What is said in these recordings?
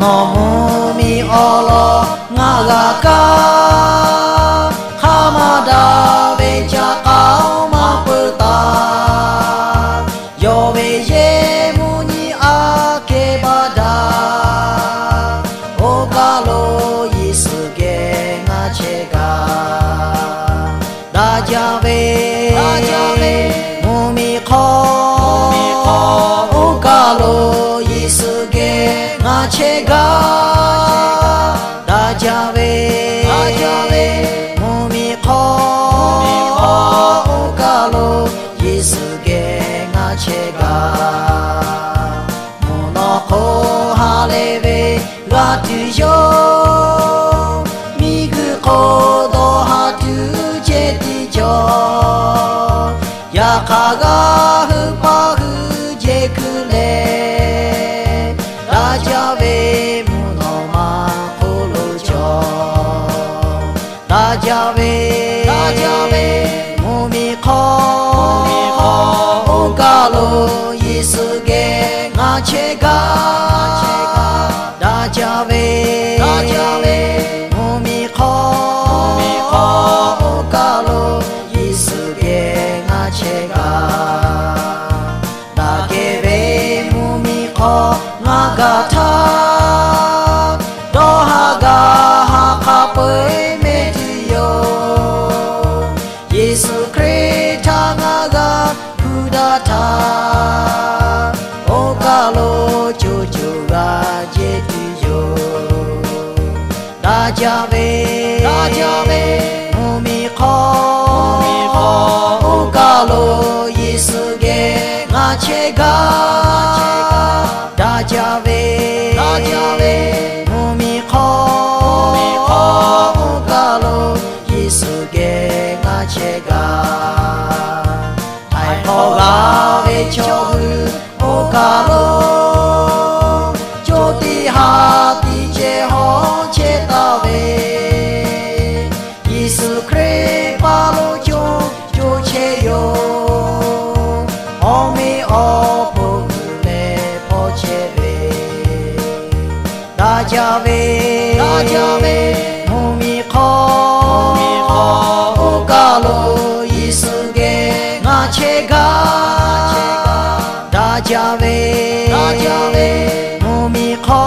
のむみおろががかはまだべちゃかまぷたよべyeむにあけばだおかろいすげがちがだじゃべむみこおかろいすげがちがだじゃべむみこおかろいすげがちがむのこはれべがとよみぐこどはとje ti jo ya ka ga hu pa hu je ku le da ja ve mu no ma ko lo jo da ja ve mu mi ko o ka lo yi su ge nga che ga da ja ve mu mi ko o ka lo yi su ge nga che ga da ge ve mu mi ko nga ga ta do ha ga ha ka pe me tu yo Yesu Krita nga ga Buddha ta o ka lo chu chu ga je tu yo da ja ve mu mi ko o ka lo yi su ge nga che ga da ja ve mu mi ko o ka lo yi su ge nga che ga ai ho ga ve cho hu o ka lo cho ti ha ti che ho che ta ve Yesu Kre pa lo cho che yo o me o po le po che ve da ja ve mu mi ko o ka lo Yesu ge nga che ga da ja ve mu mi ko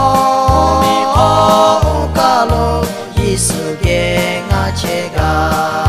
o ka lo Yesu ge nga che ga